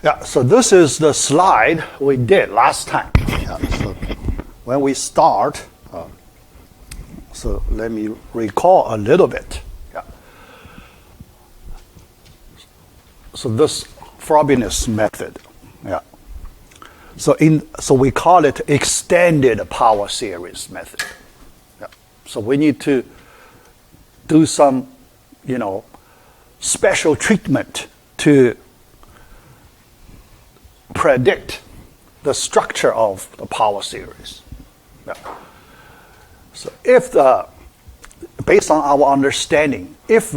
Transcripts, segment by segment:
Yeah, so this is the slide we did last time. Yeah, so when we start, so let me recall a little bit. Yeah. So this Frobenius method. Yeah. So we call it extended power series method. Yeah. So we need to do some, special treatment to predict the structure of the power series. Yeah. So based on our understanding, if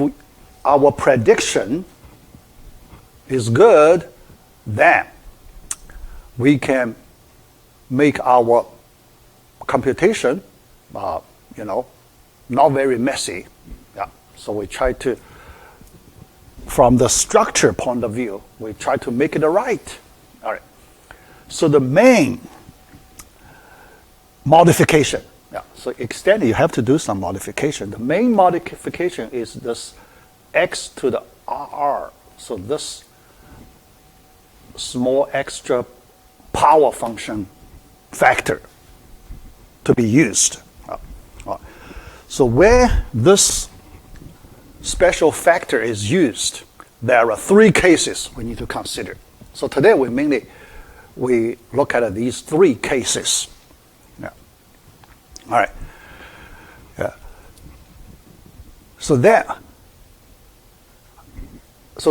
our prediction is good, then we can make our computation, not very messy. Yeah. So we try to, from the structure point of view, we try to make it right. All right. So the main modification, so extend, you have to do some modification. The main modification is this x to the r. So this small extra power function factor to be used. So where this special factor is used, there are three cases we need to consider. So today we look at these three cases. Yeah. All right. Yeah. So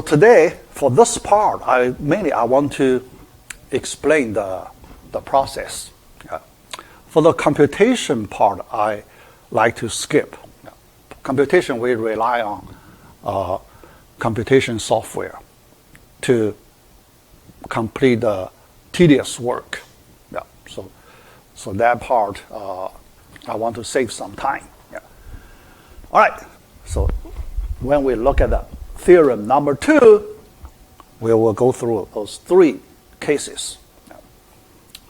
today, for this part, I want to explain the process. Yeah. For the computation part, I like to skip. Yeah. Computation, we rely on computation software to complete the tedious work. Yeah. So that part, I want to save some time. Yeah. All right. So when we look at the theorem number 2, we will go through those three cases. Yeah.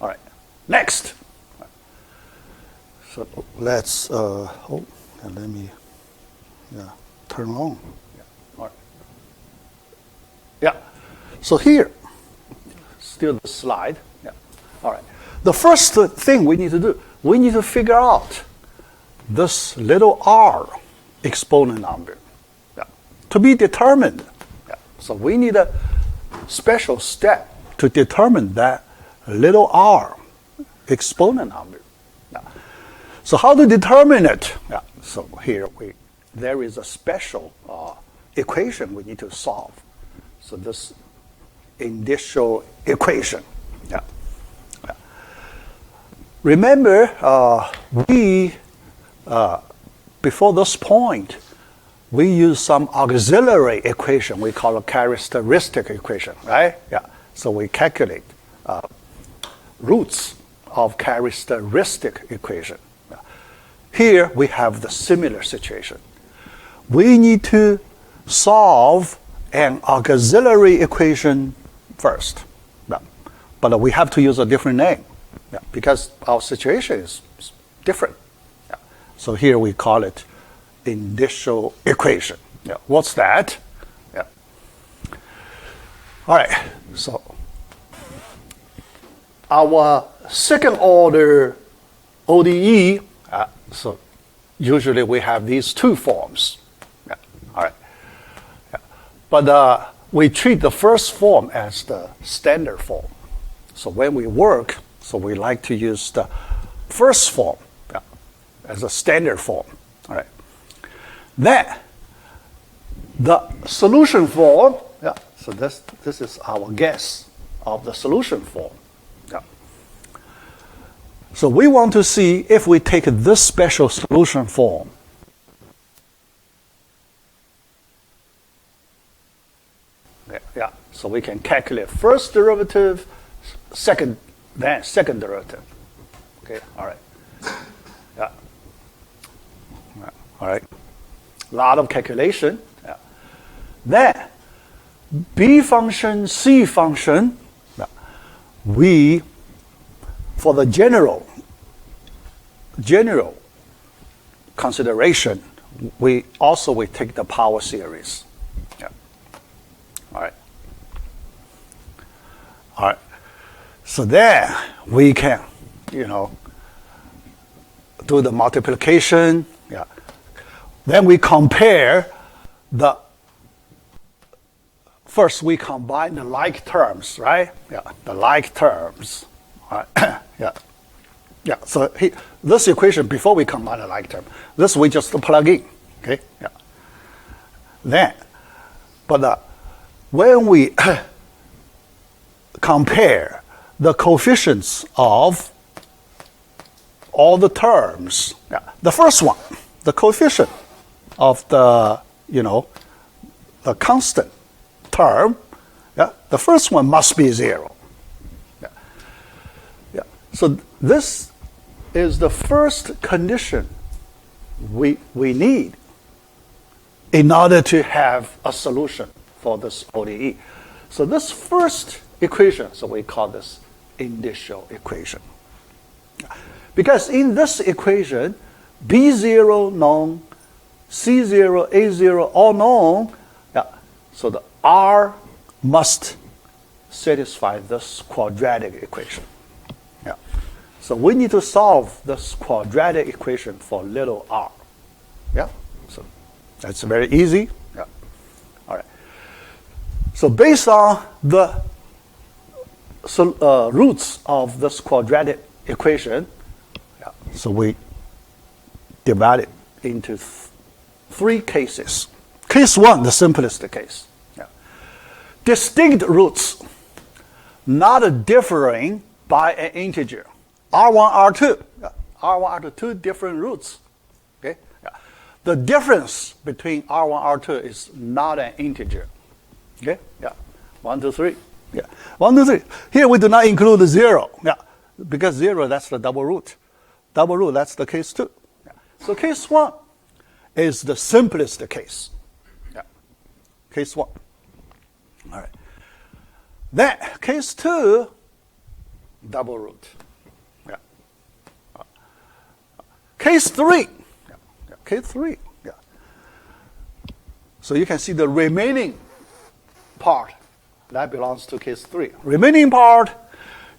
All right. Next. So let's let me turn on. Yeah. All right. Yeah. So here, still the slide. Yeah. All right. The first thing we need to do, we need to figure out this little r exponent number. Yeah. To be determined. Yeah. So we need a special step to determine that little r exponent number. Yeah. So how to determine it? Yeah. So here there is a special equation we need to solve. So this initial equation. Yeah. Yeah. Remember, before this point, we use some auxiliary equation we call a characteristic equation, right? Yeah. So we calculate roots of characteristic equation. Yeah. Here we have the similar situation. We need to solve an auxiliary equation first. Yeah. But we have to use a different name. Yeah. Because our situation is different. Yeah. So here we call it initial equation. Yeah. What's that? Yeah. All right. So our second order ODE, so usually we have these two forms. Yeah. All right. Yeah. But we treat the first form as the standard form. So when we work, so we like to use the first form as a standard form. All right. Then the solution form. Yeah. So this is our guess of the solution form. Yeah. So we want to see if we take this special solution form. Yeah. So we can calculate first derivative, second derivative. Okay. All right. Yeah. All right. A lot of calculation. Yeah. Then B function, C function. Yeah. For the general consideration, we take the power series. Yeah. All right. So then we can, do the multiplication. Yeah. Then we compare first we combine the like terms, right? Yeah, the like terms. All right. Yeah. Yeah, so this equation, before we combine the like term, this we just plug in, okay? Yeah. Then, but when we compare the coefficients of all the terms, yeah, the first one, the coefficient of the, the constant term, yeah, the first one must be 0. Yeah. Yeah. So this is the first condition we need in order to have a solution for this ODE. So this first equation, so we call this initial equation. Because in this equation, B0 known, C0, A0 all known, yeah, so the R must satisfy this quadratic equation. Yeah. So we need to solve this quadratic equation for little r. Yeah. So that's very easy. Yeah. All right. So based on the roots of this quadratic equation, yeah, so we divide it into 3 cases. Case 1, the simplest case. Yeah. Distinct roots, not differing by an integer. R1, R2. Yeah. R1, R2, 2 different roots. Okay? Yeah. The difference between R1, R2 is not an integer. Okay? Yeah. 1, 2, 3. Yeah. 1, 2, 3. Here we do not include the 0. Yeah. Because 0, that's the double root. Double root, that's the case 2. Yeah. So case 1 is the simplest case. Yeah. Case 1. All right. Then case 2, double root. Yeah. Case 3. Yeah. Yeah. Case 3. Yeah. So you can see the remaining part that belongs to case 3. Remaining part,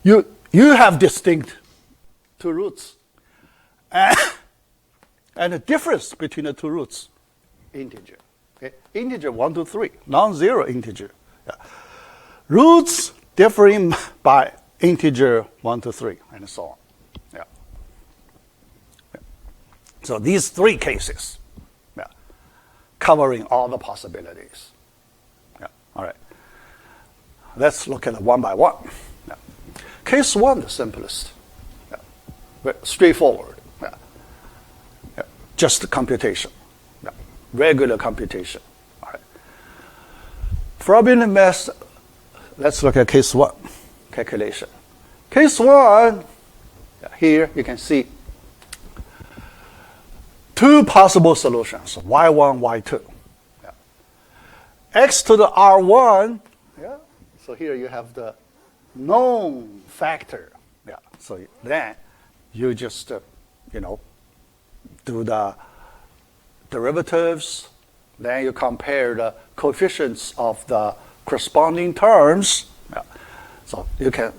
you have distinct 2 roots. And the difference between the 2 roots, integer. Okay? Integer 1, 2, 3, non-zero integer. Yeah. Roots differing by integer 1, 2, 3, and so on. Yeah. Yeah. So these 3 cases, yeah, covering all the possibilities. Yeah. All right. Let's look at it one by one. Yeah. Case 1, the simplest. Yeah. Very straightforward. Yeah. Yeah. Just computation. Yeah. Regular computation. All right. Frobenius method. Let's look at case 1, calculation. Case 1, here you can see 2 possible solutions, y1, y2. Yeah. X to the r1, yeah. So here you have the known factor. Yeah. So then you just, do the derivatives. Then you compare the coefficients of the corresponding terms. Yeah. So you can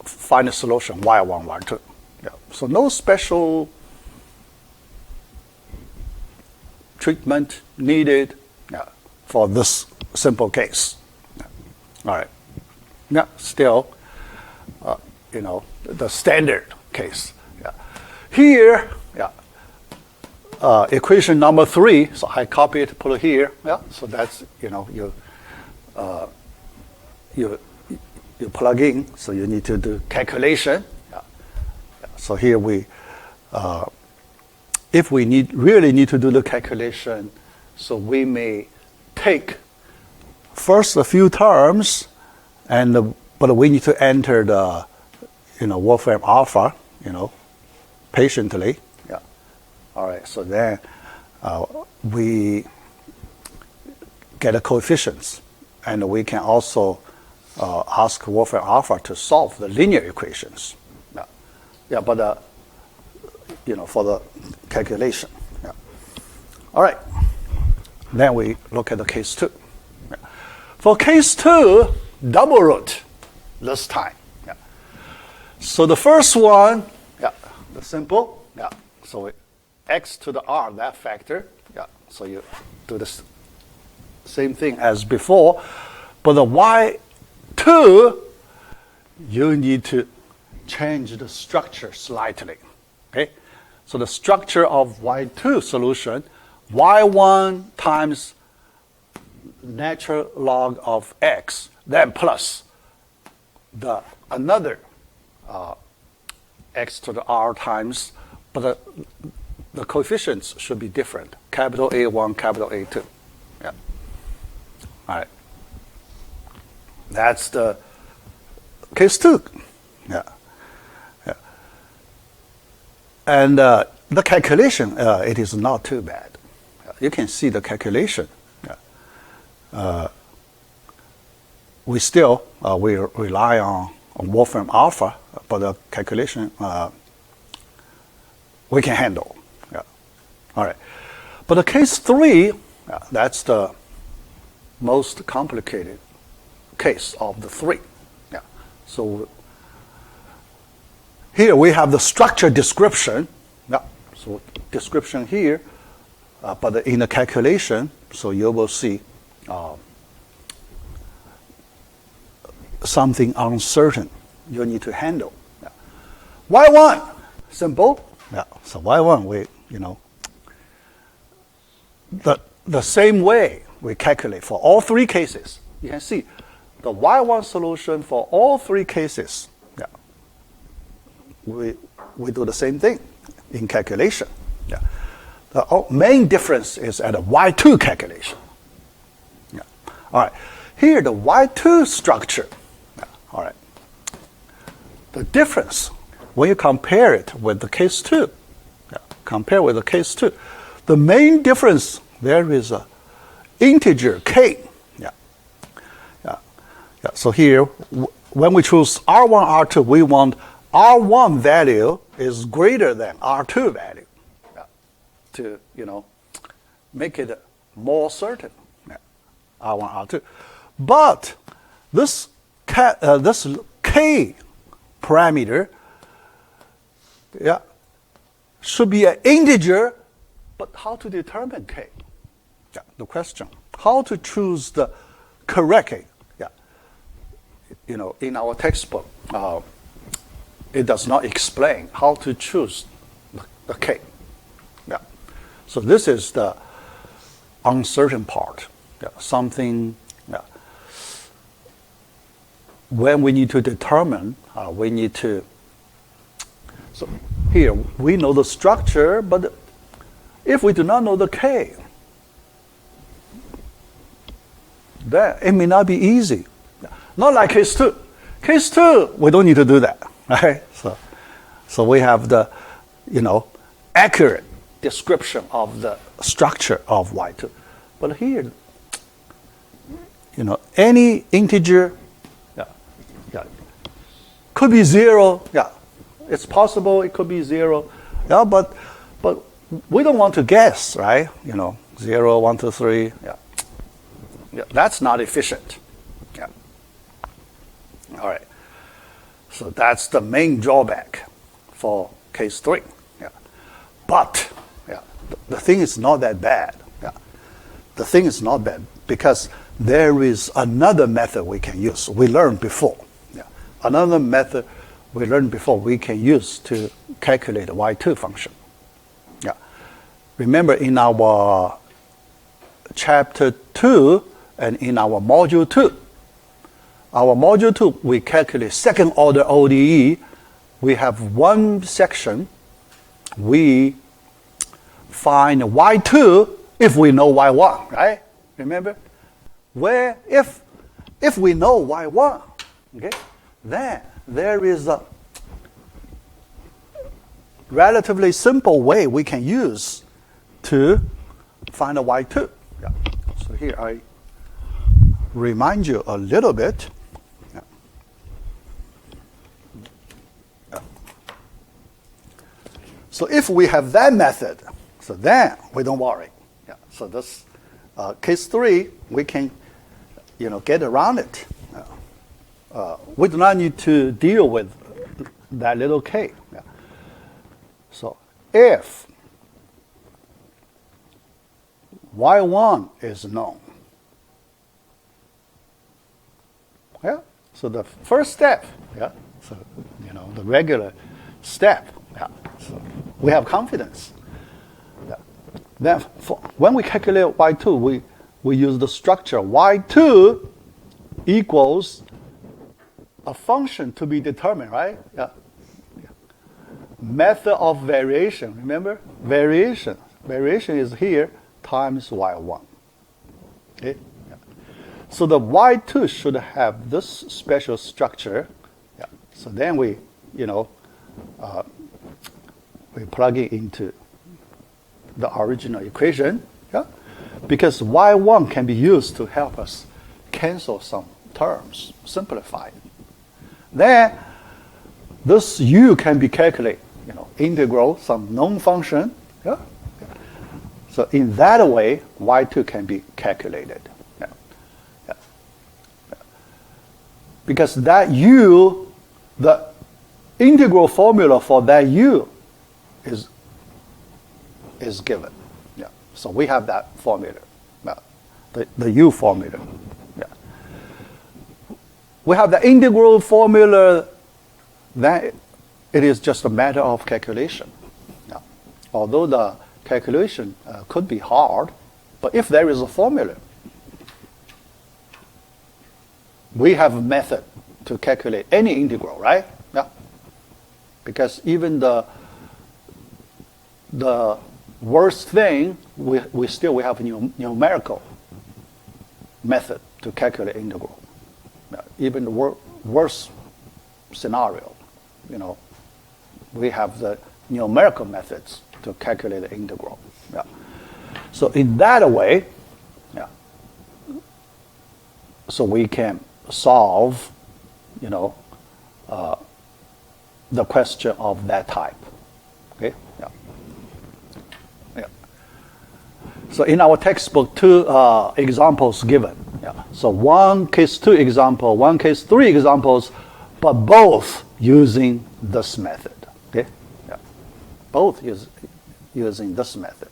find a solution y1, y2. Yeah. So no special treatment needed, yeah, for this simple case. Yeah. All right. Yeah, still, the standard case. Yeah. Here, yeah, equation number 3. So I copy it, put it here. Yeah. So that's you plug in. So you need to do calculation. Yeah. Yeah. So here we, if we really need to do the calculation, so we may take first a few terms. But we need to enter the, Wolfram alpha, patiently. Yeah. All right. So then we get the coefficients, and we can also ask Wolfram alpha to solve the linear equations. Yeah. Yeah. But for the calculation. Yeah. All right. Then we look at the case 2. Yeah. For case 2. Double root this time. Yeah. So the first one, yeah, the simple, yeah. So x to the r, that factor, yeah. So you do the same thing as before, but the y2, you need to change the structure slightly, okay? So the structure of y2 solution, y1 times natural log of x, then plus another x to the r times, but the coefficients should be different. Capital A1, capital A2. Yeah. All right. That's the case 2. Yeah. Yeah. And the calculation, it is not too bad. You can see the calculation. Yeah. We still we rely on Wolfram alpha, but the calculation we can handle. Yeah. All right. But the case 3, that's the most complicated case of the 3. Yeah. So here we have the structure description. Yeah. So description here, but in the calculation, so you will see something uncertain you need to handle. Yeah. Y1, simple. Yeah. So Y1, we, the same way we calculate for all 3 cases. You can see the Y1 solution for all 3 cases. Yeah. We do the same thing in calculation. Yeah. The main difference is at a Y2 calculation. Yeah. All right. Here, the Y2 structure. Yeah. All right. The difference, when you compare it with the case 2, yeah, compare with the case 2, the main difference, there is a integer k. Yeah. Yeah. Yeah. So here, when we choose R1, R2, we want R1 value is greater than R2 value. Yeah. To, make it more certain. Yeah. R1, R2. But this k parameter, yeah, should be an integer, but how to determine k? Yeah, the question. How to choose the correct k? Yeah. In our textbook, it does not explain how to choose the k. Yeah. So this is the uncertain part. Yeah. Something, yeah. When we need to determine, we need to, so here we know the structure, but if we do not know the k, then it may not be easy. Not like case 2. Case 2, we don't need to do that, right? So we have the, accurate description of the structure of Y2. But here, any integer, yeah, could be 0. Yeah, it's possible it could be 0. Yeah, but we don't want to guess, right? 0, 1, 2, 3. Yeah. Yeah, that's not efficient. Yeah. All right. So that's the main drawback for case 3. Yeah. But yeah, the thing is not that bad. Yeah. The thing is not bad because there is another method we can use. We learned before. Yeah. Another method we learned before we can use to calculate the Y2 function. Yeah. Remember in our chapter 2 and in our module 2. Our module 2, we calculate second order ODE. We have one section. We find Y2 if we know Y1, right? Remember? Where if we know Y1, okay, then there is a relatively simple way we can use to find a Y2. Yeah. So here I remind you a little bit. Yeah. Yeah. So if we have that method, so then we don't worry. Yeah. So this case 3, we can, get around it. We do not need to deal with that little k. Yeah. So if y1 is known, yeah. So the first step, yeah. So the regular step, yeah. So we have confidence. Yeah. Then when we calculate y2, we use the structure y2 equals a function to be determined, right? Yeah. Method of variation, remember? Variation is here times y1. Okay? Yeah. So the y2 should have this special structure. Yeah. So then we plug it into the original equation. Yeah. Because y1 can be used to help us cancel some terms, simplify it. Then this u can be calculated, integral some known function. Yeah? So in that way, y2 can be calculated. Yeah. Yeah. Yeah. Because that u, the integral formula for that u is given. Yeah. So we have that formula, the u formula. Yeah. We have the integral formula, then it is just a matter of calculation. Yeah. Although the calculation could be hard, but if there is a formula, we have a method to calculate any integral, right? Yeah. Because even the worst thing, we still have a numerical method to calculate integral. Yeah. Even the worst scenario, we have the numerical methods to calculate the integral. Yeah. So in that way, yeah. So we can solve, the question of that type. Okay. Yeah. Yeah. So in our textbook, two examples given. Yeah. So one case 2 example, one case 3 examples, but both using this method. Okay. Yeah. Both using this method.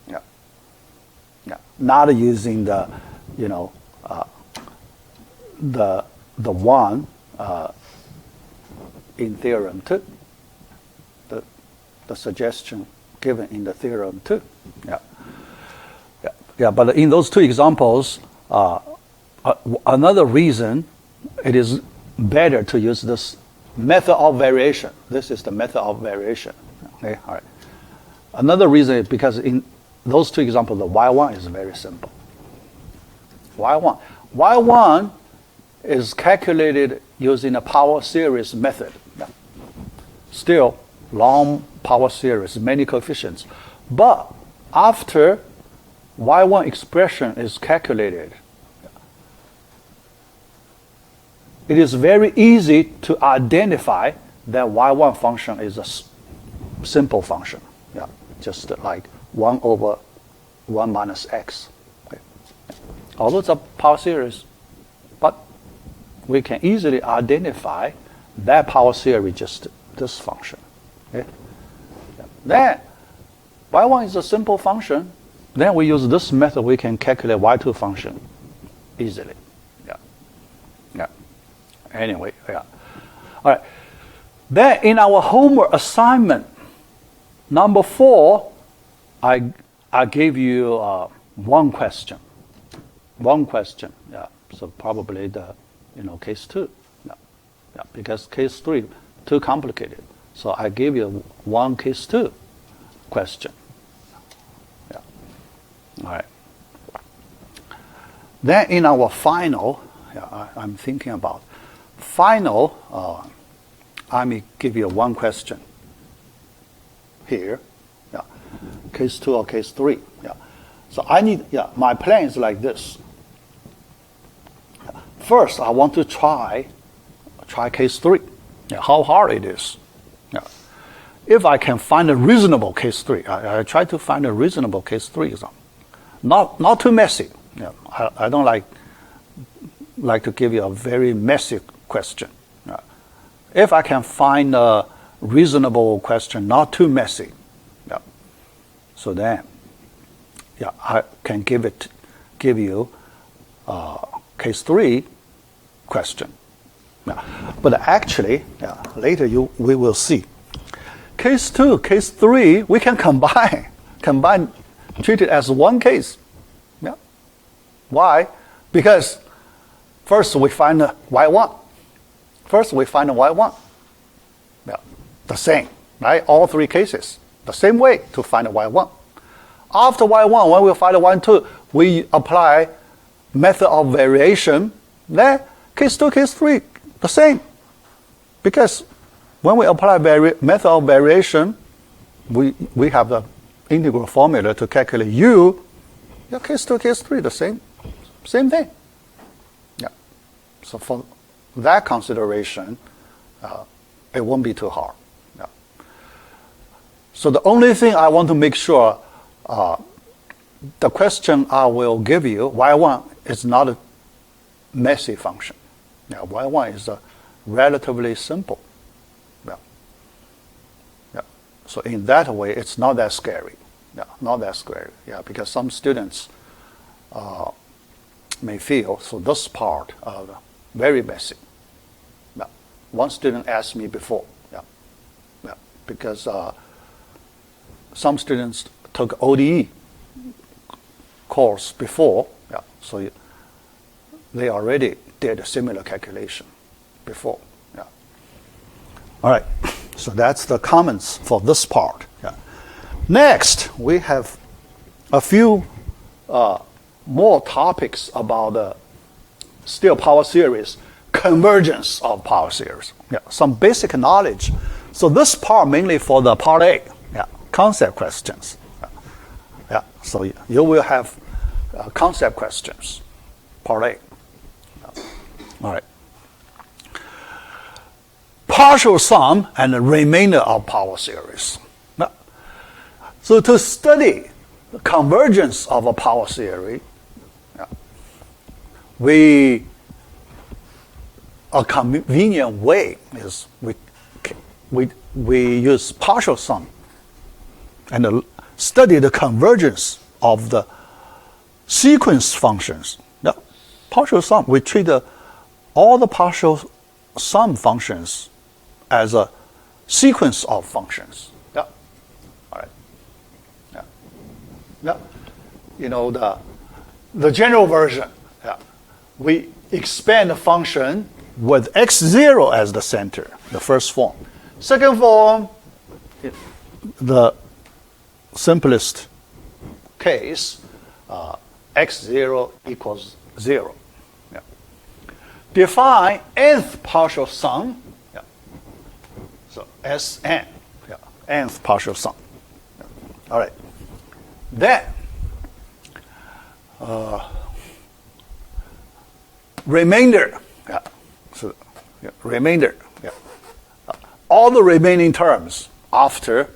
Yeah. Yeah. Not using the, the one in theorem 2. The suggestion given in the theorem 2. Yeah. Yeah. Yeah. But in those two examples, another reason it is better to use this method of variation. This is the method of variation. Okay, all right. Another reason is because in those two examples, the y1 is very simple. Y1 is calculated using a power series method. Yeah. Still, long power series, many coefficients. But after y1 expression is calculated, it is very easy to identify that y1 function is a simple function. Yeah, just like 1 over 1 minus x. Okay. Although it's a power series, but we can easily identify that power series just this function. Okay. Yeah. Then y1 is a simple function. Then we use this method, we can calculate y2 function easily. Yeah. Yeah. Anyway, yeah. All right. Then in our homework assignment, number 4, I gave you one question. One question. Yeah. So probably the case 2. Yeah. Yeah. Because case 3 too complicated. So I gave you one case 2 question. Yeah. All right. Then in our final, yeah, I'm thinking about final. I may give you one question here. Yeah. Case 2 or case 3. Yeah. So my plan is like this. First, I want to try case 3. Yeah, how hard it is. Yeah. If I can find a reasonable case 3, I try to find a reasonable case 3 example. Not too messy. Yeah. I don't like to give you a very messy question. Yeah. if I can find a reasonable question, not too messy, yeah, so then, yeah, I can give you case 3 question. Yeah. But actually, yeah, later we will see. Case 2, case 3, we can combine, treat it as one case. Yeah. Why? Because first we find y1. Yeah. The same, right? All 3 cases, the same way to find y1. After y1, when we find y2, we apply method of variation. Then case 2, case 3, the same. Because when we apply method of variation, we have the integral formula to calculate u. Yeah, case 2, case 3, the same thing. Yeah. So for that consideration, it won't be too hard. Yeah. So the only thing I want to make sure, the question I will give you, y1 is not a messy function. Yeah, y1 is relatively simple. Yeah. Yeah. So in that way, it's not that scary. Yeah, not that scary. Yeah, because some students may feel, so this part very messy. Yeah. One student asked me before, yeah, because some students took ODE course before, yeah, so they already did a similar calculation before. Yeah. All right, so that's the comments for this part. Yeah. Next, we have a few more topics about the still power series, convergence of power series. Yeah, some basic knowledge. So this part mainly for the part A, yeah, concept questions. Yeah, so you will have concept questions, part A. Yeah. All right. Partial sum and the remainder of power series. Yeah. So to study the convergence of a power series, a convenient way is we use partial sum and study the convergence of the sequence functions. Now, partial sum, we treat all the partial sum functions as a sequence of functions. Yeah. All right. Yeah. Yeah. You know, the general version, yeah, we expand the function with x0 as the center, the first form. Second form, the simplest case, x0 equals 0. Yeah. Define nth partial sum. Yeah. So Sn, yeah, nth partial sum. Yeah. All right. Then, remainder. Yeah. So, yeah, remainder. Yeah. All the remaining terms after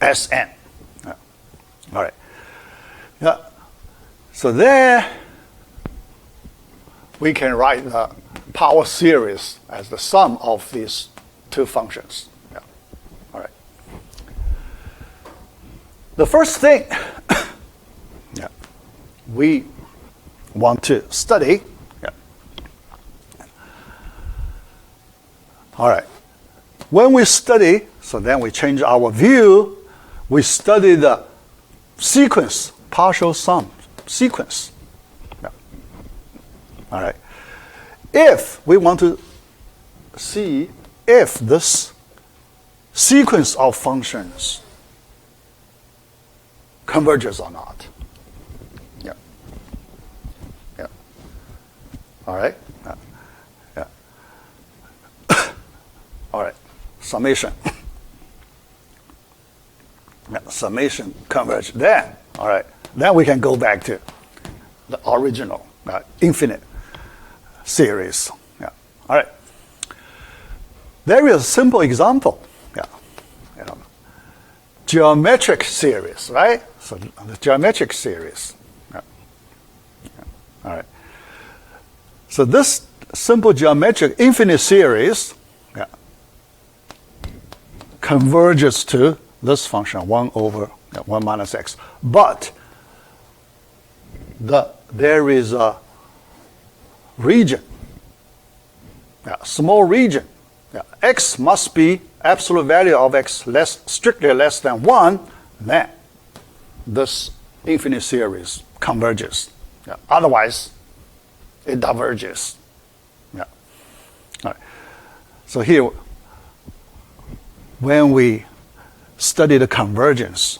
Sn. Yeah. All right. Yeah. So there we can write the power series as the sum of these two functions. Yeah. All right. The first thing yeah, we want to study. Yeah. All right. When we study, so then we change our view, we study the sequence, partial sum sequence. Yeah. All right. If we want to see if this sequence of functions converges or not. Yeah. Yeah. All right. Yeah. Yeah. All right. Summation. Yeah. Summation converge. Then, all right. Then we can go back to the original infinite series. Yeah. All right. There is a simple example. Yeah. You know, geometric series, right? So the geometric series. Yeah. Yeah. All right. So this simple geometric infinite series, converges to this function, 1 over 1 minus x. But there is a region, small region. X must be absolute value of x strictly less than 1, then this infinite series converges. Otherwise, it diverges. All right. So here, when we study the convergence,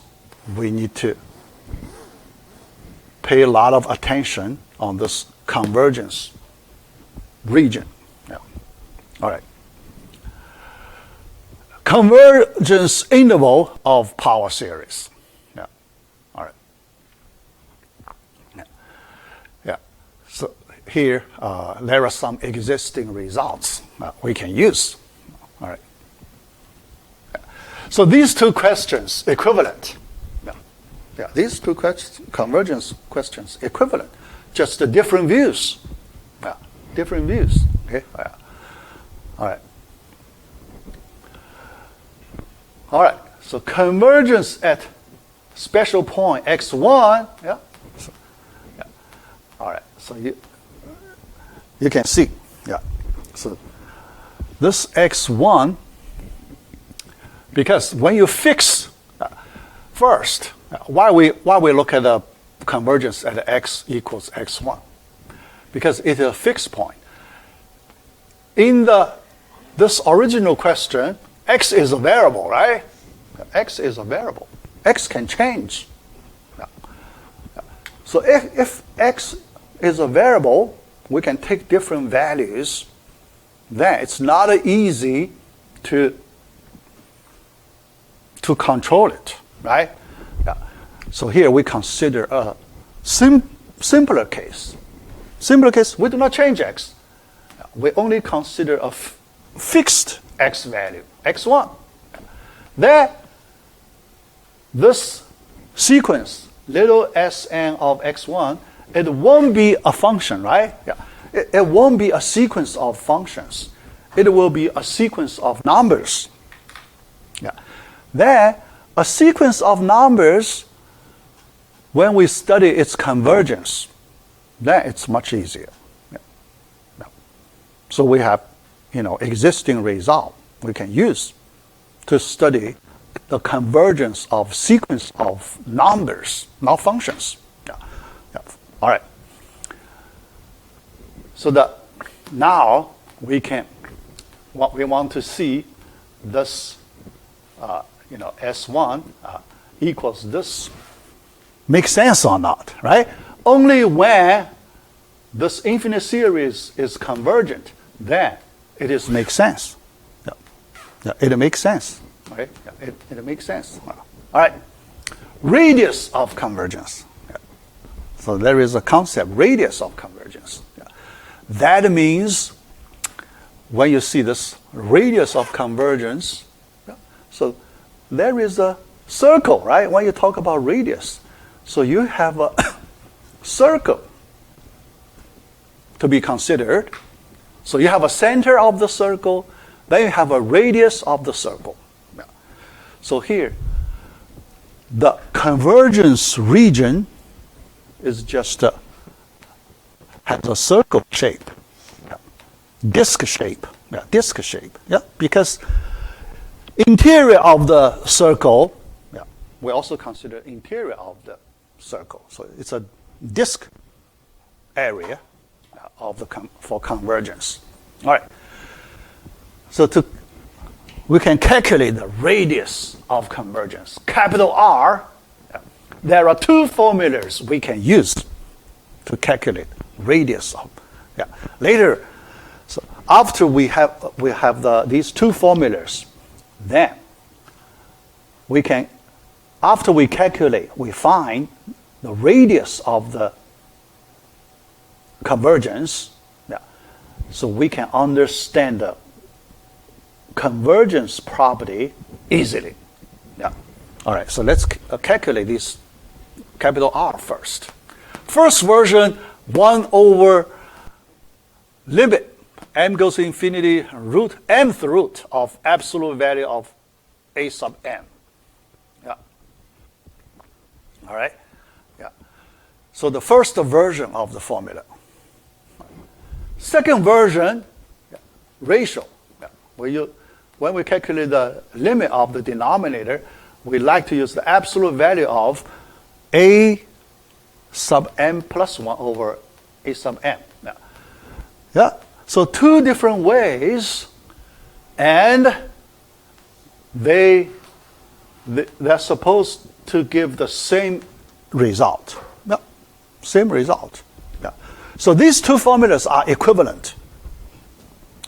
we need to pay a lot of attention on this convergence region. All right. Convergence interval of power series. All right. So here, there are some existing results we can use. All right. So these two questions equivalent. These two convergence questions equivalent, just different views. Different views. Okay. All right. All right. So convergence at special point x1. All right. So you can see. So this x1, because when you fix first, why we look at the convergence at x equals x1? Because it is a fixed point. In this original question, x is a variable, right? X is a variable. X can change. So if x is a variable, we can take different values. Then it's not easy to control it, right? So here we consider a simpler case. Simpler case, we do not change x. We only consider a fixed x value, x1. There, this sequence, little sn of x1, it won't be a function, right? It won't be a sequence of functions. It will be a sequence of numbers. Then, a sequence of numbers, when we study its convergence, then it's much easier. So we have, existing result we can use to study the convergence of sequence of numbers, not functions. All right. So now we want to see this, S1 equals this. Make sense or not, right? Only when this infinite series is convergent, then it makes sense. It makes sense, right? It makes sense. All right. Radius of convergence. So there is a concept, radius of convergence. That means when you see this radius of convergence, so there is a circle, right? When you talk about radius, so you have a circle to be considered. So you have a center of the circle, then you have a radius of the circle. So here, the convergence region is just has a circle shape, disc shape, because interior of the circle, we also consider interior of the circle. So it's a disc area for convergence. All right. So we can calculate the radius of convergence. Capital R. There are two formulas we can use to calculate radius of. Later, so after we have these two formulas, then we can, after we calculate, we find the radius of the convergence. So we can understand the convergence property easily. All right. So let's calculate this capital R first. First version, 1 over limit m goes to infinity, root mth root of absolute value of A sub m. Yeah. All right. Yeah. So the first version of the formula. Second version, yeah, ratio. Yeah. When we calculate the limit of the denominator, we like to use the absolute value of A sub m plus 1 over A sub m. Yeah. Yeah. So two different ways, and they're supposed to give the same result. Yeah. Same result. Yeah. So these two formulas are equivalent.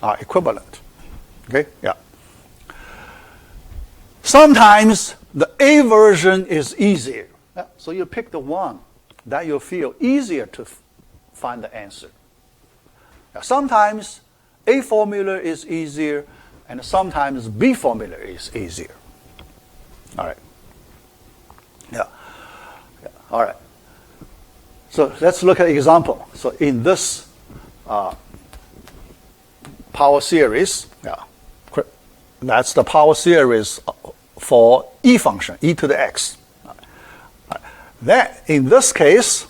Okay? Yeah. Sometimes the A version is easier. Yeah. So you pick the one that you feel easier to find the answer. Now, sometimes A formula is easier, and sometimes B formula is easier. All right. Yeah. Yeah. All right. So let's look at an example. So in this power series, yeah, that's the power series for E function, e to the x. Then in this case,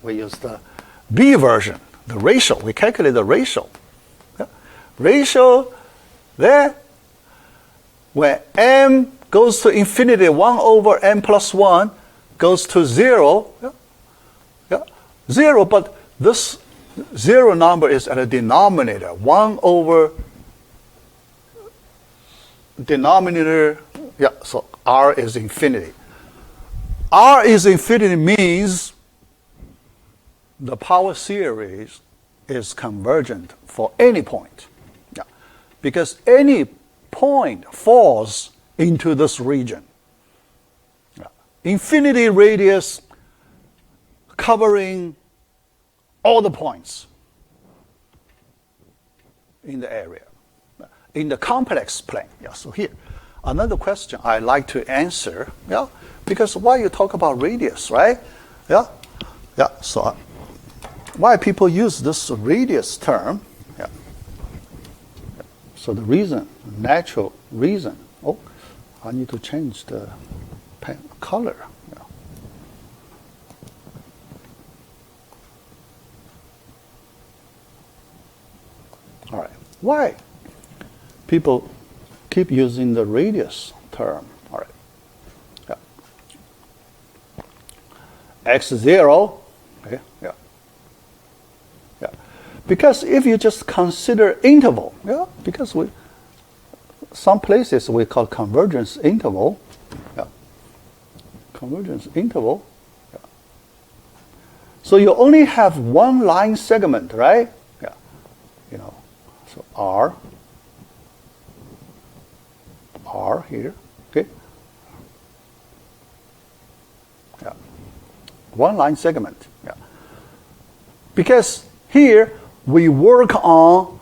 we use the B version, the ratio. We calculate the ratio. Yeah. Ratio there, when m goes to infinity, 1 over m plus 1 goes to 0. Yeah. Yeah. 0, but this 0 number is at a denominator. 1 over denominator, yeah, so r is infinity. R is infinity means the power series is convergent for any point. Yeah. Because any point falls into this region. Yeah. Infinity radius covering all the points in the area, in the complex plane. Yeah, so here, another question I like to answer, yeah, because why you talk about radius, right? Yeah, yeah, so why people use this radius term, yeah. So the reason, natural reason, oh, I need to change the pen color. Yeah. All right, why people keep using the radius term? All right, yeah. X0, okay, yeah. Yeah, because if you just consider interval, yeah, because some places we call convergence interval, yeah, convergence interval, yeah. So you only have one line segment, right? Yeah, you know, so R here, okay, yeah, one line segment, yeah, because here we work on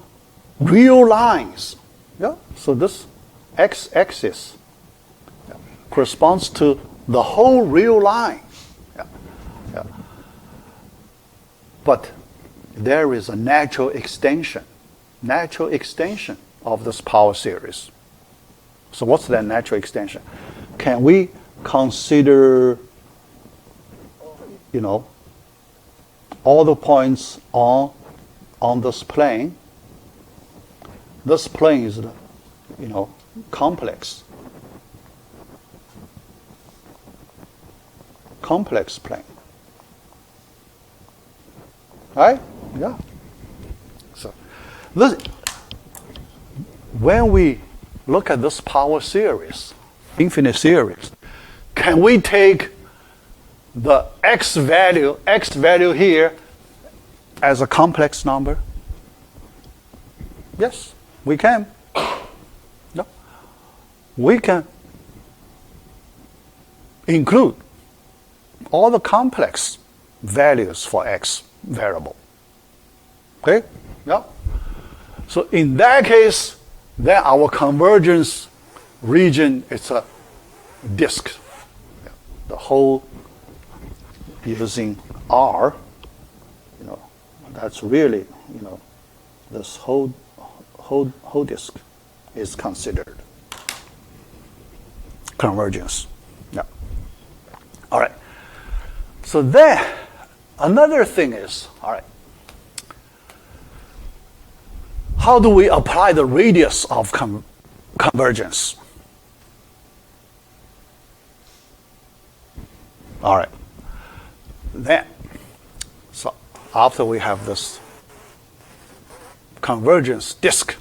real lines. Yeah? So this x-axis, yeah, corresponds to the whole real line. Yeah. Yeah. But there is a natural extension of this power series. So what's that natural extension? Can we consider, you know, all the points on this plane? This plane is the, you know, complex plane, right? Yeah. So this, when we look at this power series, infinite series, can we take the x value here as a complex number? Yes, we can. No. We can include all the complex values for x variable. Okay? Yeah. So in that case, then our convergence region is a disk. The whole using R, you know, that's really, you know, this whole disk is considered. convergence. Yeah. All right. So then, another thing is, all right, how do we apply the radius of convergence? All right. Then, so after we have this convergence disk,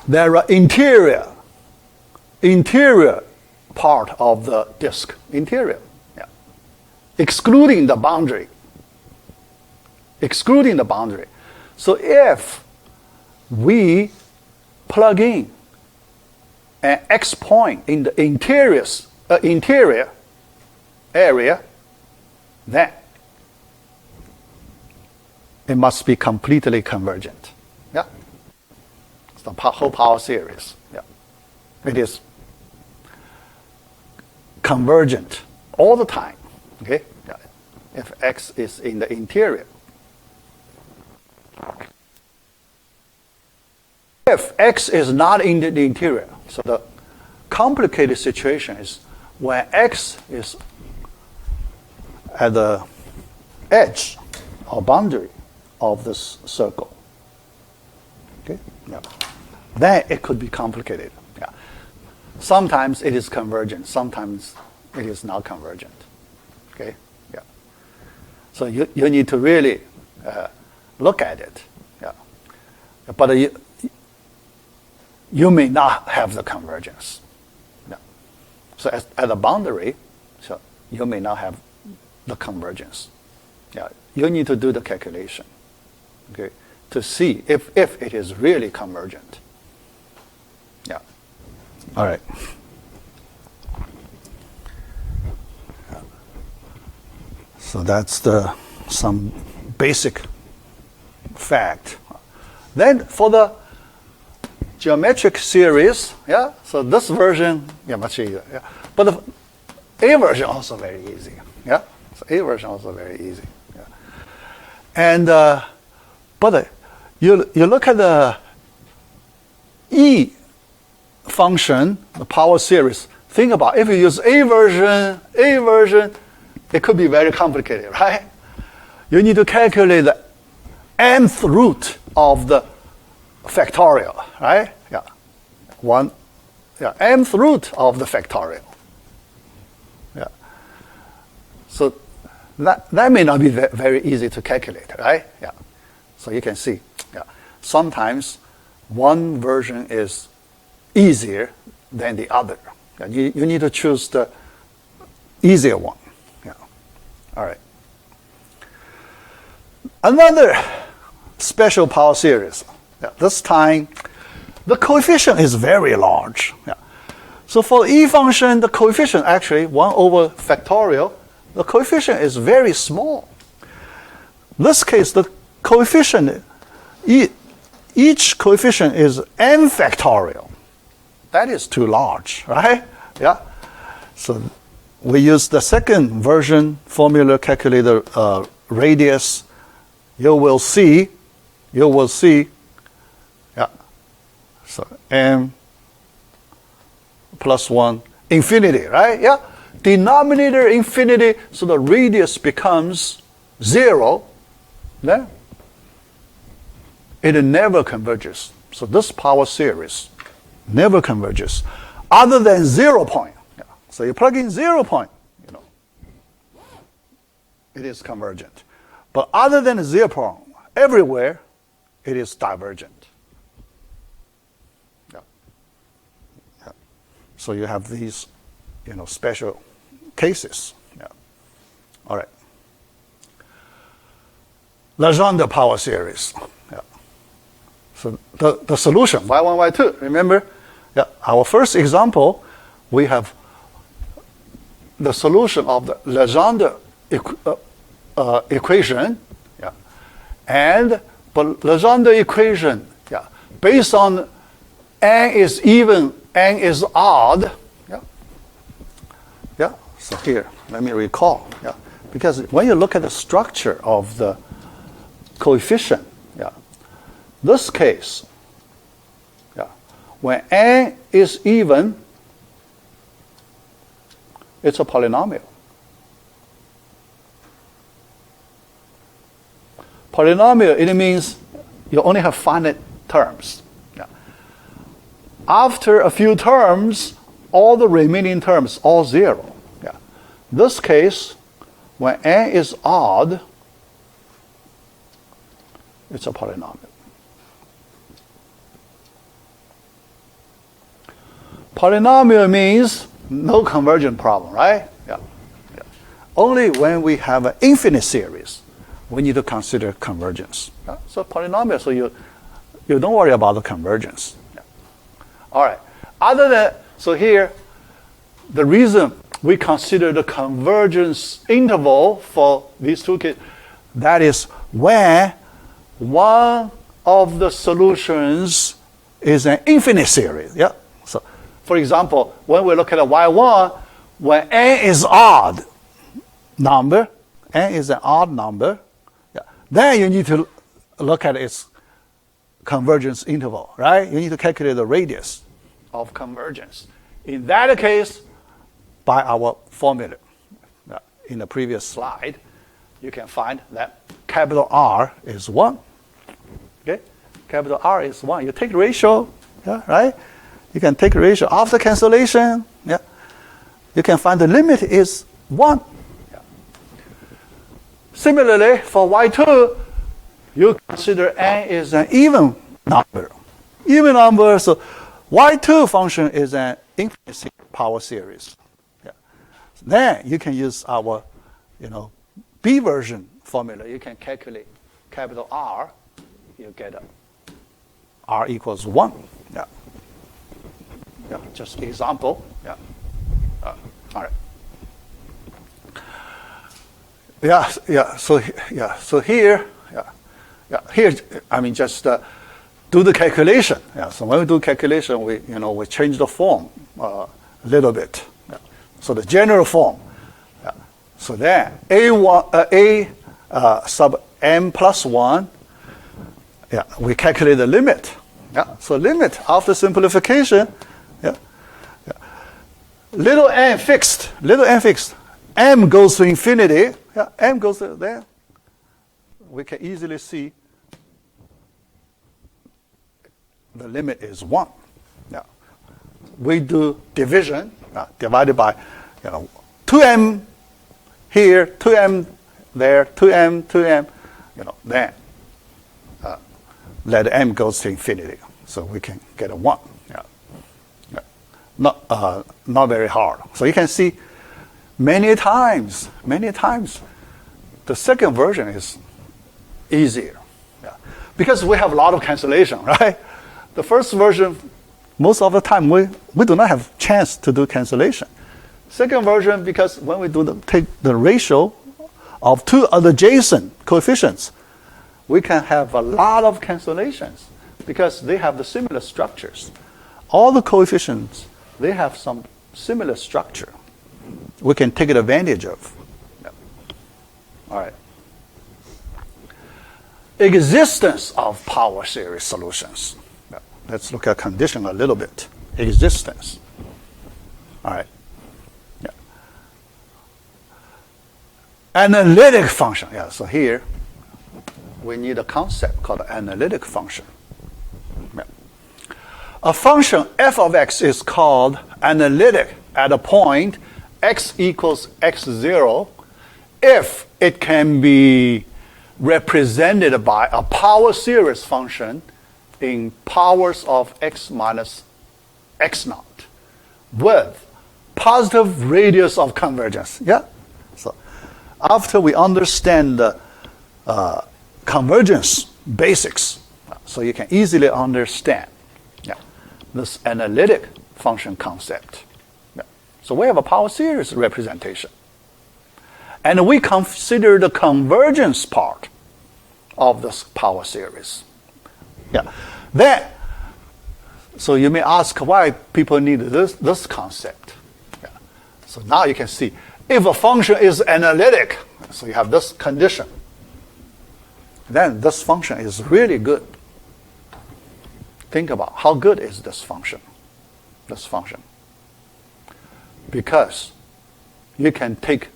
there are interior part of the disk, interior, excluding the boundary. Excluding the boundary. So if we plug in an X point in the interior area, then it must be completely convergent. Yeah. It's the whole power series. Yeah. It is convergent all the time. Okay? Yeah. If X is in the interior. If X is not in the interior, so the complicated situation is when X is at the edge or boundary of this circle. Okay? Yeah. Then it could be complicated. Yeah. Sometimes it is convergent, sometimes it is not convergent. Okay? Yeah. So you need to really look at it. Yeah. But you may not have the convergence. Yeah. So at the boundary, so you may not have the convergence. Yeah. You need to do the calculation, okay, to see if it is really convergent. Yeah. All right. Yeah. So that's some basic fact. Then for the geometric series, yeah, so this version, yeah, much easier. Yeah. But the A version also very easy. Yeah. So A version also very easy. Yeah. And but you look at the E function, the power series. Think about if you use A version, it could be very complicated, right? You need to calculate the nth root of the factorial, right? Yeah. Nth root of the factorial. Yeah. So that may not be very easy to calculate, right? Yeah. So you can see, yeah. Sometimes one version is easier than the other. Yeah. You need to choose the easier one. Yeah. All right. Another special power series. Yeah, this time, the coefficient is very large. Yeah. So for the E function, the coefficient actually 1 over factorial, the coefficient is very small. In this case, the coefficient, each coefficient is n factorial. That is too large, right? Yeah. So we use the second version formula calculator radius. You will see, yeah, so m plus 1, infinity, right? Yeah, denominator infinity, so the radius becomes 0, then it never converges. So this power series never converges, other than 0 point. Yeah. So you plug in 0 point, it is convergent. But other than 0 point, everywhere, it is divergent. Yeah. Yeah. So you have these, special cases. Yeah. All right. Legendre power series. Yeah. So the solution, y1, y2, remember? Yeah. Our first example, we have the solution of the Legendre equation, yeah, but Legendre equation, yeah, based on n is even, n is odd, yeah, yeah. So here, let me recall, yeah, because when you look at the structure of the coefficient, yeah, this case, yeah, when n is even, it's a polynomial. Polynomial, it means you only have finite terms. Yeah. After a few terms, all the remaining terms, all 0. Yeah. This case, when n is odd, it's a polynomial. Polynomial means no convergent problem, right? Yeah. Yeah. Only when we have an infinite series, we need to consider convergence. Yeah. So polynomial, so you don't worry about the convergence. Yeah. All right. Other than, so here, the reason we consider the convergence interval for these two cases, that is when one of the solutions is an infinite series. Yeah. So, for example, when we look at a y1, when n is odd number, n is an odd number, yeah, then you need to look at its convergence interval, right? You need to calculate the radius of convergence. In that case, by our formula in the previous slide, you can find that capital R is 1. Okay? Capital R is 1. You take ratio, yeah, right? You can take ratio after cancellation. Yeah. You can find the limit is 1. Yeah. Similarly, for y2, you consider n is an even number. Even number, so y2 function is an infinite power series. Yeah. Then you can use our, B version formula. You can calculate capital R. You get R equals 1. Yeah. Yeah, just example. Yeah. All right. Yeah, yeah. So here, here. I mean, just do the calculation. Yeah. So when we do calculation, we change the form a little bit. Yeah. So the general form. Yeah. So then a sub m plus 1. Yeah. We calculate the limit. Yeah. So limit after simplification. Yeah. Yeah. Little n fixed. M goes to infinity. Yeah. M goes to there. We can easily see the limit is 1. Yeah. We do division, divided by 2m here, 2m there, 2m, then let m goes to infinity. So we can get a 1. Yeah. Yeah. Not very hard. So you can see many times, the second version is easier. Yeah. Because we have a lot of cancellation, right? The first version, most of the time, we do not have chance to do cancellation. Second version, because when we take the ratio of two adjacent coefficients, we can have a lot of cancellations because they have the similar structures. All the coefficients, they have some similar structure we can take advantage of. Yeah. All right. Existence of power series solutions. Yeah. Let's look at condition a little bit. Existence. All right. Yeah. Analytic function. Yeah. So here we need a concept called analytic function. Yeah. A function f of x is called analytic at a point x equals x0 if it can be represented by a power series function in powers of x minus x naught with positive radius of convergence. Yeah. So after we understand the convergence basics, so you can easily understand this analytic function concept. Yeah. So we have a power series representation. And we consider the convergence part of this power series. Yeah. Then, so you may ask why people need this concept. Yeah. So now you can see, if a function is analytic, so you have this condition, then this function is really good. think about how good is this function? This function. Because you can take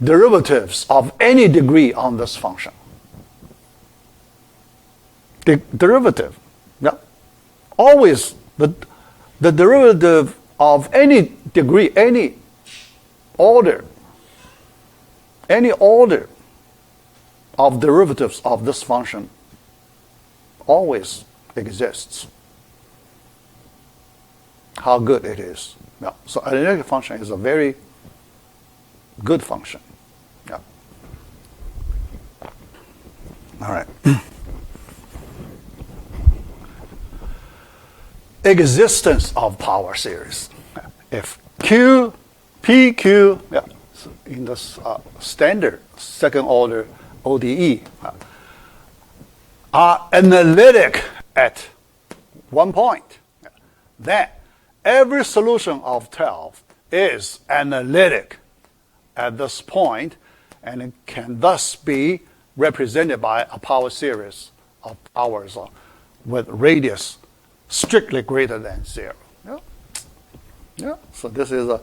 derivatives of any degree on this function. The derivative, yeah. Always the derivative of any degree, any order of derivatives of this function always exists. How good it is. Yeah. So analytic function is a very good function. Yeah. All right. Existence of power series. If Q, PQ, yeah, so in this standard second order ODE are analytic at one point, then every solution of 12 is analytic at this point, and it can thus be represented by a power series of powers with radius strictly greater than 0. Yeah. Yeah. So this is a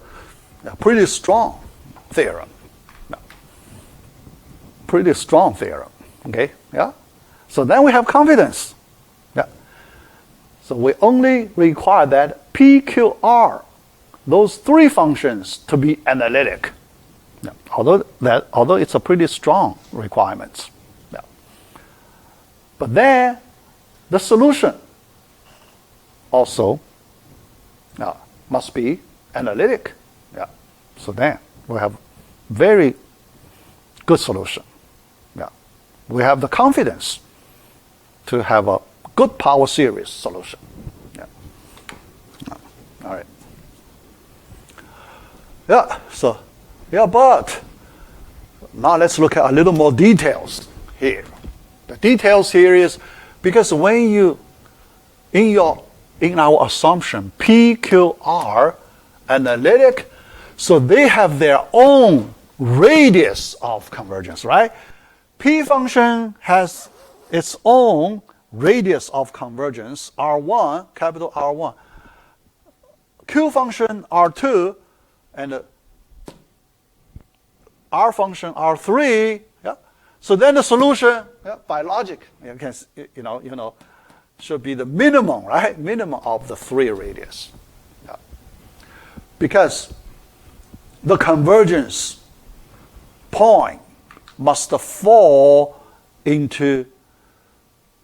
pretty strong theorem. Yeah. Pretty strong theorem. Okay. Yeah. So then we have confidence. Yeah. So we only require that PQR, those three functions, to be analytic. Yeah. Although it's a pretty strong requirement. Yeah. But then the solution also must be analytic. Yeah. So then we have very good solution. Yeah. We have the confidence to have a good power series solution. Yeah. All right. Yeah. So yeah, but now let's look at a little more details here. The details here is because when you in our assumption, PQR analytic, so they have their own radius of convergence, right? P function has its own radius of convergence, R1, capital R1. Q function, R2, and R function, R3. Yeah. So then the solution, yeah, by logic, you can, should be the minimum, right? Minimum of the three radius. Yeah. Because the convergence point must fall into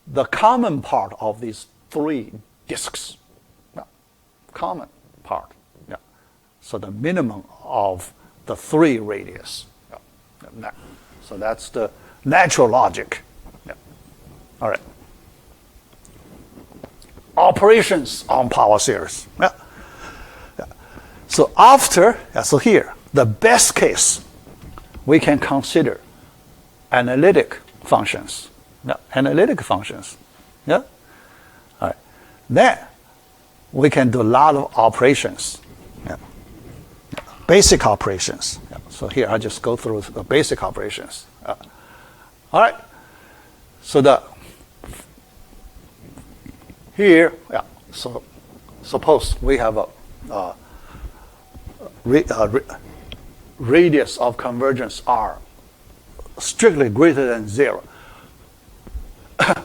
the common part of these three disks. Yeah. Common part. Yeah. So the minimum of the three radius. Yeah. So that's the natural logic. Yeah. All right. Operations on power series. Yeah. Yeah. So so here, the best case, we can consider analytic functions. Yeah. Analytic functions. Yeah. All right. Then we can do a lot of operations. Yeah. Yeah. Basic operations. Yeah. So here I just go through the basic operations. All right. So here, yeah. So suppose we have a radius of convergence R strictly greater than 0.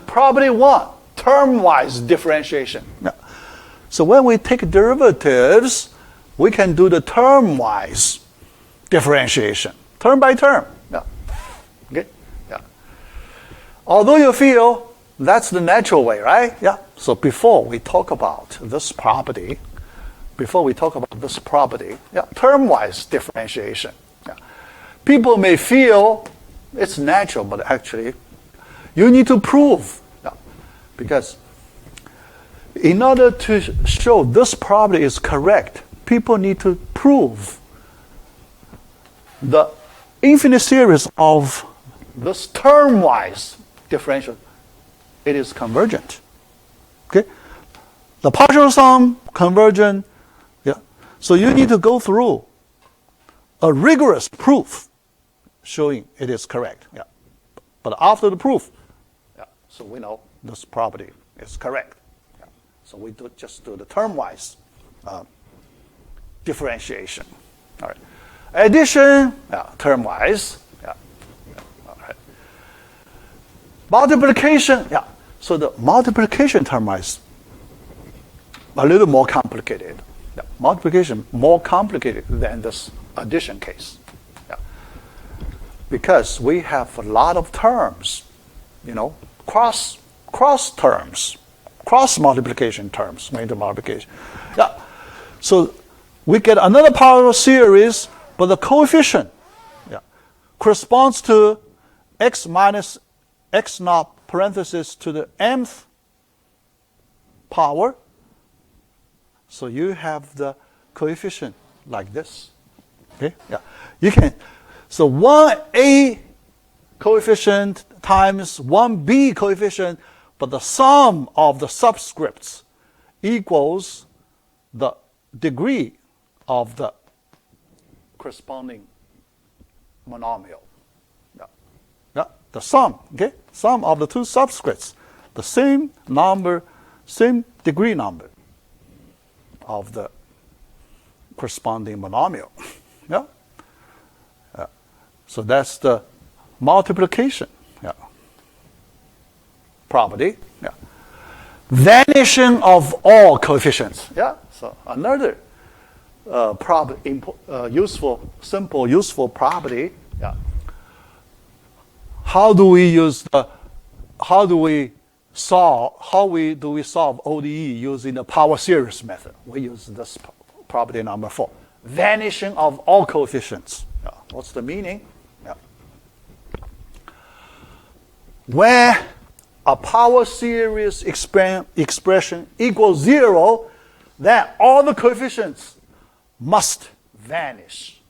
Property 1, term-wise differentiation. Yeah. So when we take derivatives, we can do the term-wise differentiation, term by term. Yeah. Okay. Yeah. Although you feel that's the natural way, right? Yeah. So before we talk about this property, yeah, term-wise differentiation. Yeah. People may feel it's natural, but actually you need to prove. Yeah. Because in order to show this property is correct, people need to prove the infinite series of this term-wise differential, it is convergent. Okay? The partial sum convergent. Yeah. So you need to go through a rigorous proof showing it is correct. Yeah. But after the proof, yeah, so we know this property is correct. Yeah. So we just do the term-wise differentiation. All right. Addition, term-wise. Yeah. All right. Multiplication, So the multiplication term-wise, a little more complicated. Yeah. Multiplication more complicated than this addition case. Yeah. Because we have a lot of terms, cross terms, cross multiplication terms, major multiplication. Yeah. So we get another power series, but the coefficient corresponds to x minus x naught parenthesis to the mth power. So you have the coefficient like this. Okay? Yeah. You can, so 1a coefficient times 1b coefficient, but the sum of the subscripts equals the degree of the corresponding monomial. The sum, sum of the two subscripts, the same number, same degree number of the corresponding monomial. So that's the multiplication property. Vanishing of all coefficients. So another useful property. How do we solve ODE using the power series method? We use this property number 4. Vanishing of all coefficients. What's the meaning? When a power series expression equals 0, then all the coefficients must vanish.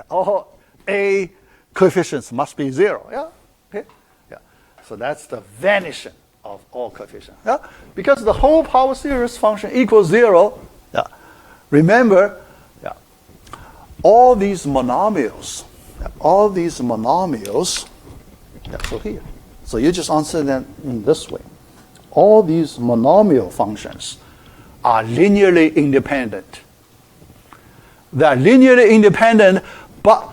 All A coefficients must be 0. So that's the vanishing of all coefficients. Because the whole power series function equals 0. Remember, all these monomials, so here. So you just answer them in this way. All these monomial functions are linearly independent. They are linearly independent, but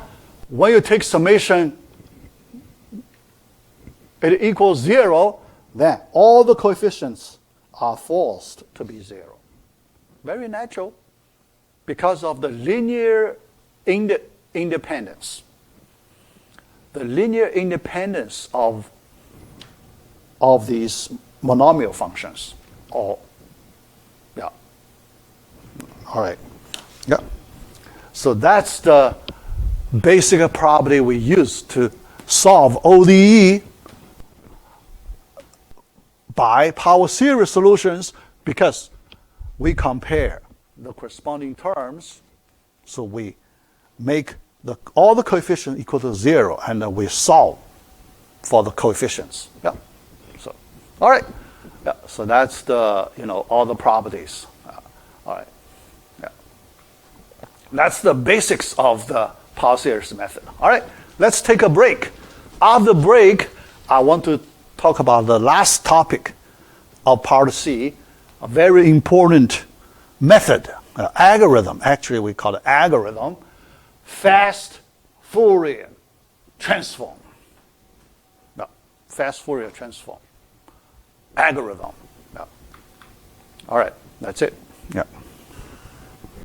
when you take summation, it equals 0, then all the coefficients are forced to be 0. Very natural, because of the linear independence. The linear independence of these monomial functions. All right. So that's the basic property we use to solve ODE by power series solutions, because we compare the corresponding terms, so we make all the coefficients equal to 0, and then we solve for the coefficients. So, all right. So that's the all the properties. All right. That's the basics of the power series method. All right. Let's take a break. After the break, I want to talk about the last topic of part C, a very important method, algorithm. Actually, we call it algorithm. Fast Fourier transform. Fast Fourier transform. Algorithm. All right, that's it.